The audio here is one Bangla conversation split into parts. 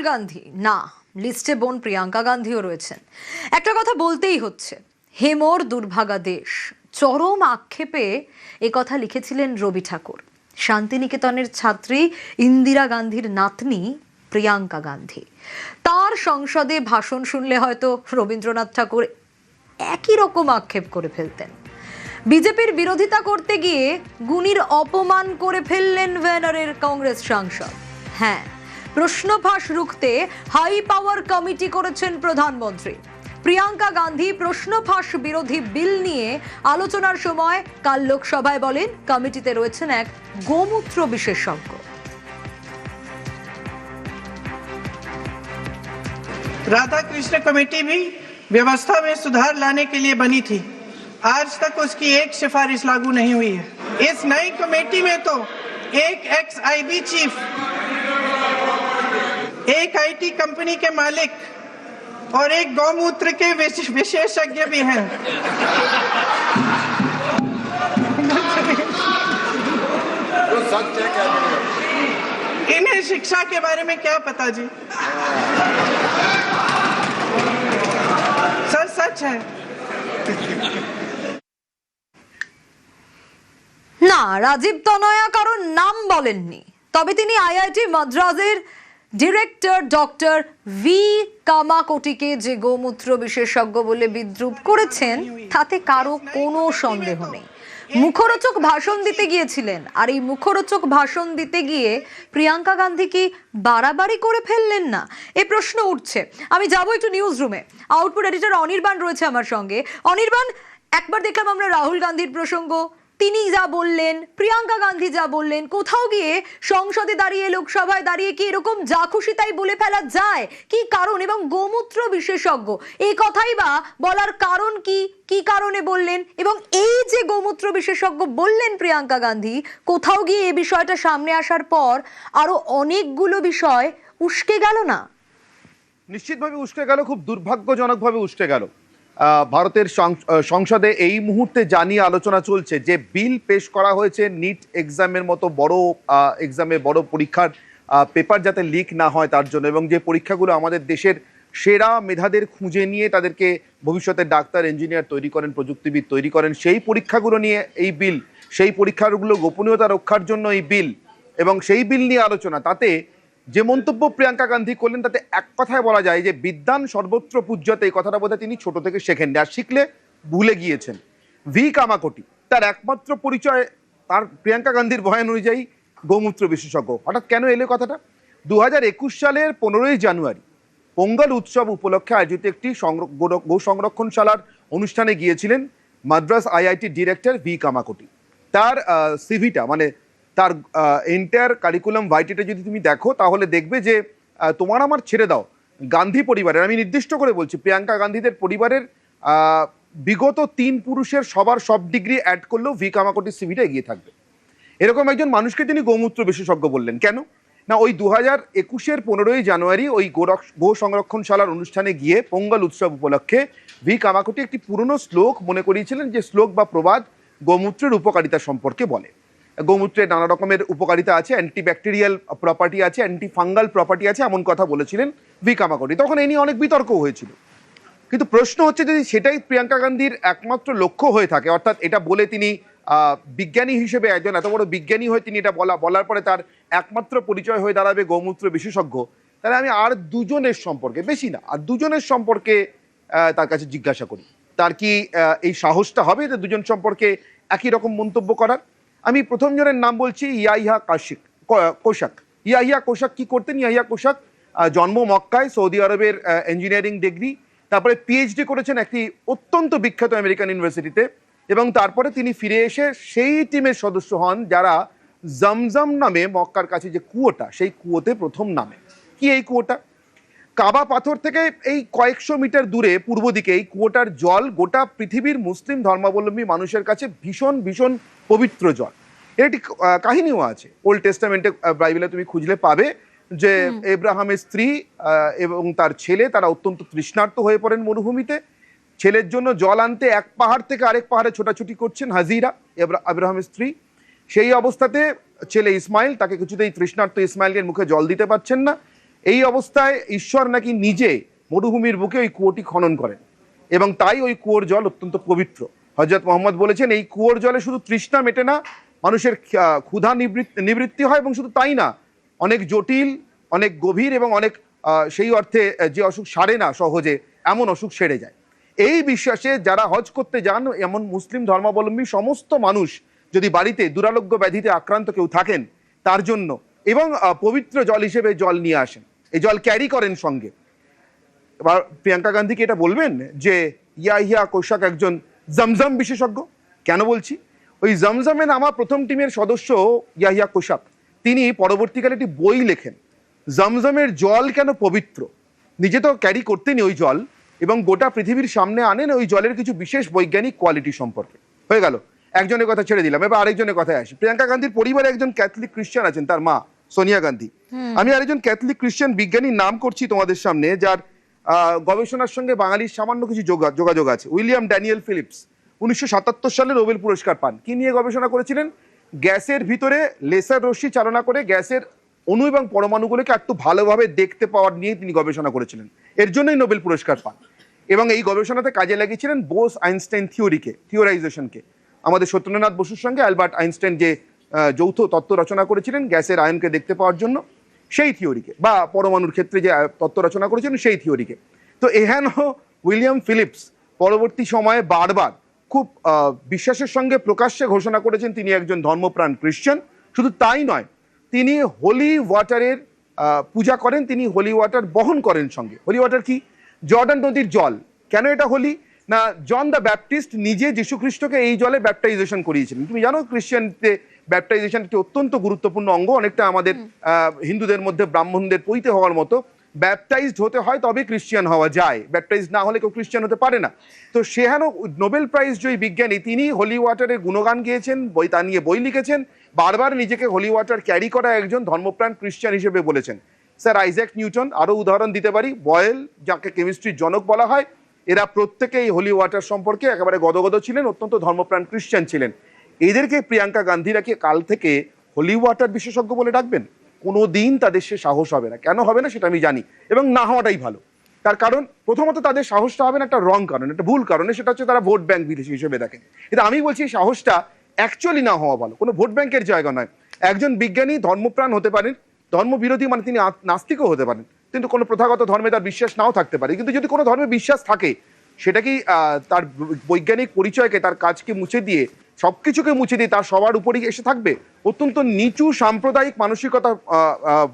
গান্ধী না, লিস্টে বোন প্রিয়াঙ্কা গান্ধীও রয়েছেন। একটা কথা বলতেই হচ্ছে, হেমোর দুর্ভাগা দেশ। চরম আক্ষেপে কথা লিখেছিলেন রবি ঠাকুর। শান্তিনিকেতনের ছাত্রী ইন্দিরা গান্ধীর নাতনি প্রিয়াঙ্কা গান্ধী। তার সংসদে ভাষণ শুনলে হয়তো রবীন্দ্রনাথ ঠাকুর একই রকম আক্ষেপ করে ফেলতেন। বিজেপির বিরোধিতা করতে গিয়ে গুণীর অপমান করে ফেললেন ভেনারের কংগ্রেস সাংসদ। হ্যাঁ, প্রশ্নফাঁস রুখতে হাই পাওয়ার কমিটি করেছেন প্রধানমন্ত্রী। প্রিয়াঙ্কা গান্ধী প্রশ্নফাঁস বিরোধী বিল নিয়ে আলোচনার সময় কাল লোকসভায় বলেন, কমিটিতে রয়েছেন এক গোমূত্র বিশেষজ্ঞ। राधा कृष्ण कमेटी भी व्यवस्था में सुधार लाने के लिए बनी थी। आज तक उसकी एक सिफारिश लागू नहीं हुई है। इस नई कमेटी में तो एक एक्स आईबी चीफ, एक आईटी कंपनी के मालिक और एक गौमूत्र के विशेषज्ञ भी हैं। इन्हें शिक्षा के बारे में क्या पता जी? सर सच है। না, রাজীব তনয়া কারণ নাম বলেননি, তবে তিনি আইআইটি মাদ্রাজের ডিরেক্টর ডক্টর ভি কামাকোটিকে যে গোমূত্র বিশেষজ্ঞ বলে বিদ্রূপ করেছেন তাতে কারো কোনো সন্দেহ নেই। মুখরোচক ভাষণ দিতে গিয়েছিলেন, আর এই মুখরোচক ভাষণ দিতে গিয়ে প্রিয়াঙ্কা গান্ধী কি বাড়াবাড়ি করে ফেললেন না, এ প্রশ্ন উঠছে। আমি যাব একটু নিউজ রুমে। আউটপুট এডিটর অনির্বাণ রয়েছে আমার সঙ্গে। অনির্বাণ, একবার দেখলাম আমরা রাহুল গান্ধীর প্রসঙ্গ, তিনি যা বললেন, প্রিয়াঙ্কা গান্ধী যা বললেন, কোথাও গিয়ে সংসদে দাঁড়িয়ে, লোকসভায় দাঁড়িয়ে কি এরকম যা খুশি তাই বলে ফেলা যায়? কি কারণ? এবং গোমূত্র বিশেষজ্ঞ এই কথাই বা বলার কারণ কি? কি কারণে বললেন? এবং এই যে গোমূত্র বিশেষজ্ঞ বললেন প্রিয়াঙ্কা গান্ধী, কোথাও গিয়ে এই বিষয়টা সামনে আসার পর আরো অনেকগুলো বিষয় উস্কে গেল না? নিশ্চিতভাবে উস্কে গেল, খুব দুর্ভাগ্যজনকভাবে উস্কে গেল। ভারতের সংসদে এই মুহূর্তে জানিয়ে আলোচনা চলছে যে বিল পেশ করা হয়েছে নিট এক্সামের মতো বড় এক্সামে, বড় পরীক্ষার পেপার যাতে লিক না হয় তার জন্য, এবং যে পরীক্ষাগুলো আমাদের দেশের সেরা মেধাদের খুঁজে নিয়ে তাদেরকে ভবিষ্যতে ডাক্তার, ইঞ্জিনিয়ার তৈরি করেন, প্রযুক্তিবিদ তৈরি করেন, সেই পরীক্ষাগুলো নিয়ে এই বিল, সেই পরীক্ষাগুলো গোপনীয়তা রক্ষার জন্য এই বিল, এবং সেই বিল নিয়ে আলোচনা। তাতে যে মন্তব্য প্রিয়াঙ্কা গান্ধী করলেন তাতে এক কথায় বলা যায় যে বিদ্যান সর্বত্র পূজ্যতে, এই কথাটা বোধহয় তিনি ছোট থেকে শেখেননি, আর শিখলে ভুলে গিয়েছেন। ভি কামাকোটি, তার একমাত্র পরিচয় তার প্রিয়াঙ্কা গান্ধীর বয়ান অনুযায়ী গোমূত্র বিশেষজ্ঞ। হঠাৎ কেন এলো কথাটা? 2021 সালের 15ই জানুয়ারি পোঙ্গল উৎসব উপলক্ষে আয়োজিত একটি গো সংরক্ষণশালার অনুষ্ঠানে গিয়েছিলেন মাদ্রাজ আইআইটি ডিরেক্টর ভি কামাকোটি। তার সিভিটা, মানে তার এন্টায়ার কারিকুলাম ভাইটিটা যদি তুমি দেখো তাহলে দেখবে যে তোমার আমার ছেড়ে দাও, গান্ধী পরিবারের, আমি নির্দিষ্ট করে বলছি, প্রিয়াঙ্কা গান্ধীদের পরিবারের বিগত 3 পুরুষের সবার সব ডিগ্রি অ্যাড করলেও ভি কামাকোটির সিভিটা এগিয়ে থাকবে। এরকম একজন মানুষকে তিনি গোমূত্র বিশেষজ্ঞ বললেন কেন? না, ওই 2021-এর 15ই জানুয়ারি ওই গো সংরক্ষণশালার অনুষ্ঠানে গিয়ে পোঙ্গল উৎসব উপলক্ষে ভি কামাকোটি একটি পুরনো শ্লোক মনে করিয়েছিলেন, যে শ্লোক বা প্রবাদ গোমূত্রের উপকারিতা সম্পর্কে বলে। গোমূত্রের নানা রকমের উপকারিতা আছে, অ্যান্টিব্যাকটেরিয়াল প্রপার্টি আছে, অ্যান্টি ফাঙ্গাল প্রপার্টি আছে, এমন কথা বলেছিলেন ভি কামাকোটি। তখন এ নিয়ে অনেক বিতর্কও হয়েছিল। কিন্তু প্রশ্ন হচ্ছে, যদি সেটাই প্রিয়াঙ্কা গান্ধীর একমাত্র লক্ষ্য হয়ে থাকে, অর্থাৎ এটা বলে তিনি বিজ্ঞানী হিসেবে, একজন এত বড় বিজ্ঞানী হয়ে তিনি এটা বলার পরে তার একমাত্র পরিচয় হয়ে দাঁড়াবে গোমূত্র বিশেষজ্ঞ, তাহলে আমি আর দুজনের সম্পর্কে, বেশি না, আর দুজনের সম্পর্কে তার কাছে জিজ্ঞাসা করি, তার কি এই সাহসটা হবে যে দুজন সম্পর্কে একই রকম মন্তব্য করার? আমি প্রথম জনের নাম বলছি, ইয়াহিয়া কোশাক। ইয়াহিয়া কোশাক কি করতেন? ইয়াহিয়া কোশাক জন্ম মক্কায়, সৌদি আরবের ইঞ্জিনিয়ারিং ডিগ্রি, তারপরে পিএইচডি করেছেন একটি অত্যন্ত বিখ্যাত আমেরিকান ইউনিভার্সিটিতে, এবং তারপরে তিনি ফিরে এসে সেই টিমের সদস্য হন যারা জমজম নামে মক্কার কাছে যে কুয়োটা, সেই কুয়োতে প্রথম নামে। কি এই কুয়োটা? কাবা পাথর থেকে এই কয়েকশো মিটার দূরে পূর্ব দিকে এই কুয়োটার জল গোটা পৃথিবীর মুসলিম ধর্মাবলম্বী মানুষের কাছে ভীষণ ভীষণ পবিত্র জল। এর একটি কাহিনীও আছে, ওল্ড টেস্টামেন্টে, বাইবেলে তুমি খুঁজলে পাবে যে এব্রাহামের স্ত্রী এবং তার ছেলে তারা অত্যন্ত তৃষ্ণার্ত হয়ে পড়েন মরুভূমিতে। ছেলের জন্য জল আনতে এক পাহাড় থেকে আরেক পাহাড়ে ছোটাছুটি করছেন হাজিরা, আব্রাহামের স্ত্রী। সেই অবস্থাতে ছেলে ইসমাইল, তাকে কিছুতেই তৃষ্ণার্ত ইসমাইলের মুখে জল দিতে পারছেন না, এই অবস্থায় ঈশ্বর নাকি নিজে মরুভূমির বুকে ওই কুয়োটি খনন করেন এবং তাই ওই কুয়োর জল অত্যন্ত পবিত্র। হযরত মুহাম্মদ বলেছেন এই কুয়োর জলে শুধু তৃষ্ণা মেটে না, মানুষের ক্ষুধা নিবৃত্তি হয়, এবং শুধু তাই না, অনেক জটিল, অনেক গভীর এবং অনেক সেই অর্থে যে অসুখ সারে না সহজে, এমন অসুখ সেরে যায়। এই বিশ্বাসে যারা হজ করতে যান, এমন মুসলিম ধর্মাবলম্বী সমস্ত মানুষ যদি বাড়িতে দুরারোগ্য ব্যাধিতে আক্রান্ত কেউ থাকেন, তার জন্য এবং পবিত্র জল হিসেবে জল নিয়ে আসেন, এই জল ক্যারি করেন সঙ্গে। এবার প্রিয়াঙ্কা গান্ধীকে এটা বলবেন যে ইয়াহিয়া কোশাক একজন জমজম বিশেষজ্ঞ। কেন বলছি? ওই জমজমে নামা প্রথম টিমের সদস্য ইয়াহিয়া কোশাক, তিনি পরবর্তীকালে একটি বই লেখেন, জমজমের জল কেন পবিত্র। নিজে তো ক্যারি করতেনি ওই জল, এবং গোটা পৃথিবীর সামনে আনেন ওই জলের কিছু বিশেষ বৈজ্ঞানিক কোয়ালিটি সম্পর্কে। হয়ে গেল, একজনের কথা ছেড়ে দিলাম, এবার আরেকজনের কথায় আসি। প্রিয়াঙ্কা গান্ধীর পরিবারে একজন ক্যাথলিক খ্রিস্টান আছেন, তার মা সোনিয়া গান্ধী। আমি আরেকজন ক্যাথলিক খ্রিস্টান বিজ্ঞানীর নাম করছি তোমাদের সামনে, যার গবেষণার সঙ্গে বাঙালির সামান্য কিছু যোগাযোগ আছে। উইলিয়াম ড্যানিয়েল ফিলিপস 1977 সালে নোবেল পুরস্কার পান। কি নিয়ে গবেষণা করেছিলেন? গ্যাসের ভিতরে লেসার রশ্মি চালনা করে গ্যাসের অণু এবং পরমাণুগুলোকে একটু ভালোভাবে দেখতে পাওয়ার নিয়ে তিনি গবেষণা করেছিলেন, এর জন্যই নোবেল পুরস্কার পান। এবং এই গবেষণাতে কাজে লাগিয়েছিলেন বোস আইনস্টাইন থিওরাইজেশনকে। আমাদের সত্যেন্দ্রনাথ বসুর সঙ্গে অ্যালবার্ট আইনস্টাইন যে যৌথ তত্ত্ব রচনা করেছিলেন গ্যাসের আয়নকে দেখতে পাওয়ার জন্য, সেই থিওরিকে, বা পরমাণুর ক্ষেত্রে যে তত্ত্ব রচনা করেছিলেন সেই থিওরিকে। তো এহেন উইলিয়াম ফিলিপস পরবর্তী সময়ে বারবার খুব বিশ্বাসের সঙ্গে প্রকাশ্যে ঘোষণা করেছেন তিনি একজন ধর্মপ্রাণ খ্রিস্টান। শুধু তাই নয়, তিনি হোলি ওয়াটারের পূজা করেন, তিনি হোলি ওয়াটার বহন করেন সঙ্গে। হোলি ওয়াটার কি? জর্ডান নদীর জল। কেন এটা হোলি? না, জন দ্য ব্যাপটিস্ট নিজে যীশু খ্রিস্টকে এই জলে ব্যাপটাইজেশন করিয়েছিলেন। তুমি জানো খ্রিস্টানতে ব্যাপটাইজেশন একটি অত্যন্ত গুরুত্বপূর্ণ অঙ্গ, অনেকটা আমাদের হিন্দুদের মধ্যে ব্রাহ্মণদের পৈতে হওয়ার মতো। ব্যাপটাইজড হতে হয় তবে খ্রিস্টান হওয়া যায়, ব্যাপটাইজ না হলে কেউ খ্রিস্টান হতে পারে না। তো সেখানেও নোবেল প্রাইজ জয়ী বিজ্ঞানী তিনি হোলি ওয়াটারের গুণগান গেয়েছেন, তা নিয়ে বই লিখেছেন, বারবার নিজেকে হোলি ওয়াটার ক্যারি করা একজন ধর্মপ্রাণ খ্রিস্টান হিসেবে বলেছেন। স্যার আইজ্যাক নিউটন, আরও উদাহরণ দিতে পারি, বয়েল, যাকে কেমিস্ট্রির জনক বলা হয়, এরা প্রত্যেকে এই হোলি ওয়াটার সম্পর্কে একেবারে গদগদ ছিলেন, অত্যন্ত ধর্মপ্রাণ খ্রিস্টান ছিলেন। এদেরকে প্রিয়াঙ্কা গান্ধীরা কি কাল থেকে হোলি ওয়াটার বিশেষজ্ঞ বলে ডাকবেন? কোনো দিন তাদের সে সাহস হবে না। কেন হবে না সেটা আমি জানি, এবং না হওয়াটাই ভালো। তার কারণ প্রথমত তাদের সাহসটা হবে না একটা রং কারণ, একটা ভুল কারণে, সেটা হচ্ছে তারা ভোট ব্যাংক বিদেশি হিসেবে দেখেন। কিন্তু আমি বলছি এই সাহসটা অ্যাকচুয়ালি না হওয়া ভালো, কোনো ভোট ব্যাংকের জায়গা নয়। একজন বিজ্ঞানী ধর্মপ্রাণ হতে পারেন, ধর্মবিরোধী মানে তিনি নাস্তিকও হতে পারেন, কিন্তু কোনো প্রথাগত ধর্মে তার বিশ্বাস নাও থাকতে পারে। কিন্তু যদি কোনো ধর্মে বিশ্বাস থাকে, সেটা কি তার বৈজ্ঞানিক পরিচয়কে, তার কাজকে মুছে দিয়ে, সবকিছুকে মুছে দিয়ে তার সবার উপরেই এসে থাকবে? অত্যন্ত নিচু সাম্প্রদায়িক মানসিকতা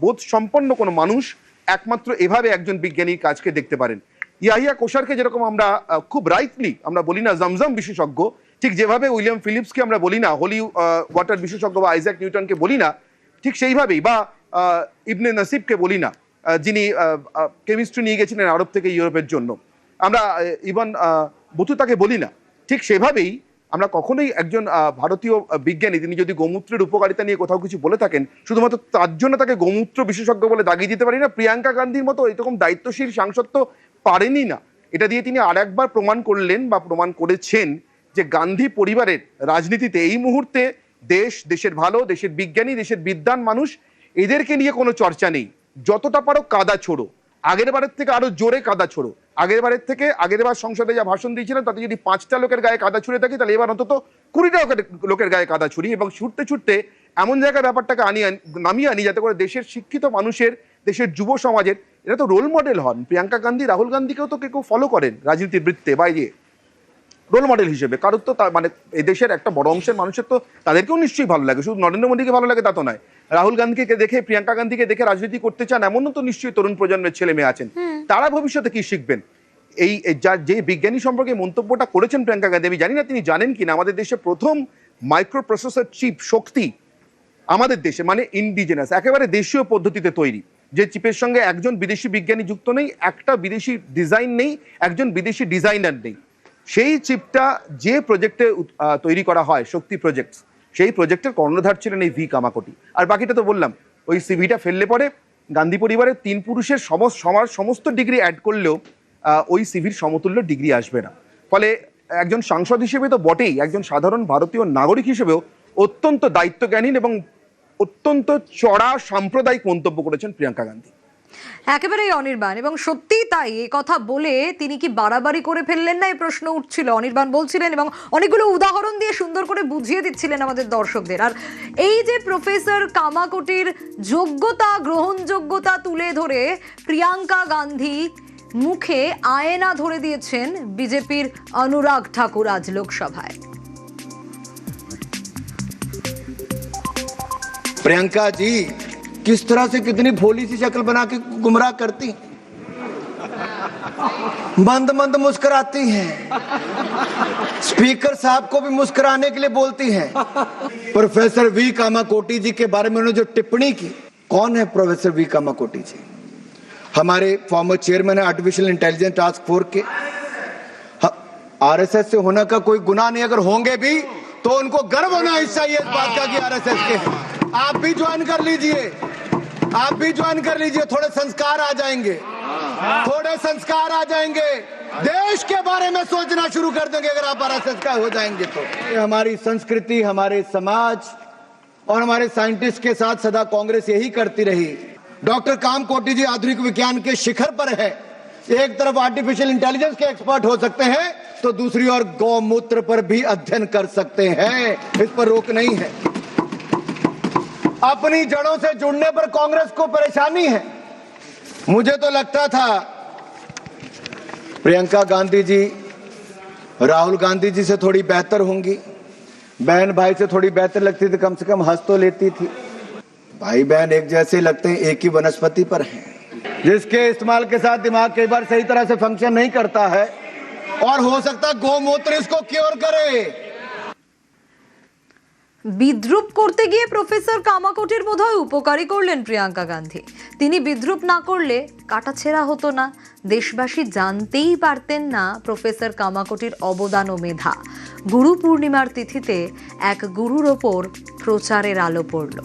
বোধ সম্পন্ন কোনো মানুষ একমাত্র এভাবে একজন বিজ্ঞানীর কাজকে দেখতে পারেন। ইয়াহিয়া কোশারকে যেরকম আমরা খুব রাইটলি আমরা বলি না জমজম বিশেষজ্ঞ, ঠিক যেভাবে উইলিয়াম ফিলিপসকে আমরা বলি না হোলি ওয়াটার বিশেষজ্ঞ বা আইজ্যাক নিউটনকে বলি না, ঠিক সেইভাবেই, বা ইবনে নাসিবকে বলি না যিনি কেমিস্ট্রি নিয়ে গেছিলেন আরব থেকে ইউরোপের জন্য, আমরা ইবন বতুতাকে বলি না, ঠিক সেভাবেই আমরা কখনোই একজন ভারতীয় বিজ্ঞানী তিনি যদি গোমূত্রের উপকারিতা নিয়ে কোথাও কিছু বলে থাকেন, শুধুমাত্র তার জন্য তাকে গোমূত্র বিশেষজ্ঞ বলে দাগিয়ে দিতে পারি না। প্রিয়াঙ্কা গান্ধীর মতো এরকম দায়িত্বশীল সাংসদ তো পারেনি না। এটা দিয়ে তিনি আর একবার প্রমাণ করলেন বা প্রমাণ করেছেন যে গান্ধী পরিবারের রাজনীতিতে এই মুহূর্তে দেশের ভালো, দেশের বিজ্ঞানী, দেশের বিদ্বান মানুষ, এদেরকে নিয়ে কোনো চর্চা নেই। যতটা পারো কাদা ছোড়ো, আগের বারের থেকে আরো জোরে কাদা ছোড়ো। আগের বার সংসদে যা ভাষণ দিয়েছিলেন তাতে যদি 5টা লোকের গায়ে কাদা ছুঁড়ে থাকি, তাহলে এবার অন্তত 20টা লোকের গায়ে কাদা ছুড়ি, এবং ছুটতে ছুটতে এমন জায়গায় ব্যাপারটাকে নামিয়ে আনি যাতে করে দেশের শিক্ষিত মানুষের, দেশের যুব সমাজের এরা তো রোল মডেল হন। প্রিয়াঙ্কা গান্ধী, রাহুল গান্ধীকেও তো কেউ ফলো করেন রাজনীতির বৃত্তে বাইরে রোল মডেল হিসেবে। কারোর তো মানে এদেশের একটা বড় অংশের মানুষের তো তাদেরকেও নিশ্চয়ই ভালো লাগে, শুধু নরেন্দ্র মোদীকে ভালো লাগে তা তো নয়। রাহুল গান্ধীকে দেখে, প্রিয়াঙ্কা গান্ধীকে দেখে রাজনীতি করতে চান এমনও তো নিশ্চয়ই তরুণ প্রজন্মের ছেলে মেয়ে আছেন। তারা ভবিষ্যতে কি শিখবেন? এই যে বিজ্ঞানী সম্পর্কে মন্তব্যটা করেছেন প্রিয়াঙ্কা গান্ধী, আমি জানি না তিনি জানেন কিনা, আমাদের দেশে প্রথম মাইক্রো প্রসেসর চিপ শক্তি আমাদের দেশে, মানে ইন্ডিজেনাস, একেবারে দেশীয় পদ্ধতিতে তৈরি, যে চিপের সঙ্গে একজন বিদেশি বিজ্ঞানী যুক্ত নেই, একটা বিদেশি ডিজাইন নেই, একজন বিদেশি ডিজাইনার নেই। সেই চিপটা যে প্রজেক্টে তৈরি করা হয়, শক্তি প্রজেক্ট, সেই প্রজেক্টের কর্ণধার ছিলেন এই ভি কামাকোটি। আর বাকিটা তো বললাম, ওই সিভিটা ফেললে পরে গান্ধী পরিবারের 3 পুরুষের সমস্ত ডিগ্রি অ্যাড করলেও ওই সিভির সমতুল্য ডিগ্রি আসবে না। ফলে একজন সাংসদ হিসেবে তো বটেই, একজন সাধারণ ভারতীয় নাগরিক হিসেবেও অত্যন্ত দায়িত্বজ্ঞানহীন এবং অত্যন্ত চড়া সাম্প্রদায়িক মন্তব্য করেছেন প্রিয়াঙ্কা গান্ধী। একেবারেই অনির্বাণ, এবং সত্যিই তাই। এই কথা বলে তিনি কি বাড়াবাড়ি করে ফেললেন না, এই প্রশ্ন উঠছিল। অনির্বাণ বলছিলেন এবং অনেকগুলো উদাহরণ দিয়ে সুন্দর করে বুঝিয়ে দিচ্ছিলেন আমাদের দর্শকদের। আর এই যে প্রফেসর কামাকোটির যোগ্যতা, গ্রহণযোগ্যতা তুলে ধরে প্রিয়াঙ্কা গান্ধী মুখে আয়না ধরে দিয়েছেন বিজেপির অনুরাগ ঠাকুর আজ লোকসভায়। प्रियंका जी किस तरह से कितनी भोली सी शक्ल बना के गुमराह करती, मंद मंद मुस्कुराती हैं, स्पीकर साहब को भी मुस्कुराने के लिए बोलती हैं। प्रोफेसर वी कामाकोटी जी के बारे में उन्होंने जो टिप्पणी की, कौन है प्रोफेसर वी कामाकोटी जी? हमारे फॉर्मर चेयरमैन है आर्टिफिशियल इंटेलिजेंस टास्क फोर्स के। आरएसएस से होने का कोई गुनाह नहीं, अगर होंगे भी तो उनको गर्व होना चाहिए इस बात का कि आरएसएस के हैं। आप भी ज्वाइन कर लीजिए, आप भी ज्वाइन कर लीजिए, थोड़े संस्कार आ जाएंगे, थोड़े संस्कार आ जाएंगे, देश के बारे में सोचना शुरू कर देंगे अगर आप आरएसएस का हो जाएंगे तो। हमारी संस्कृति, हमारे समाज और हमारे साइंटिस्ट के साथ सदा कांग्रेस यही करती रही। डॉक्टर कामकोटी जी आधुनिक विज्ञान के शिखर पर है। एक तरफ आर्टिफिशियल इंटेलिजेंस के एक्सपर्ट हो सकते हैं तो दूसरी ओर गौमूत्र पर भी अध्ययन कर सकते हैं, इस पर रोक नहीं है। अपनी जड़ों से जुड़ने पर कांग्रेस को परेशानी है। मुझे तो लगता था प्रियंका गांधी जी राहुल गांधी जी से थोड़ी बेहतर होंगी, बहन भाई से थोड़ी बेहतर लगती थी, कम से कम हंस तो लेती थी। भाई बहन एक जैसे लगते हैं, एक ही वनस्पति पर हैं। जिसके इस्तेमाल के साथ दिमाग कई बार सही तरह से फंक्शन नहीं करता है और हो सकता है गोमूत्र इसको क्योर करे। বিদ্রুপ করতে গিয়ে প্রফেসর কামাকোটির বোধহয় উপকারী করলেন প্রিয়াঙ্কা গান্ধী। তিনি বিদ্রুপ না করলে কাটাছেঁড়া হতো না, দেশবাসী জানতেই পারতেন না প্রফেসর কামাকোটির অবদান ও মেধা। গুরু পূর্ণিমার তিথিতে এক গুরুর ওপর প্রচারের আলো পড়ল।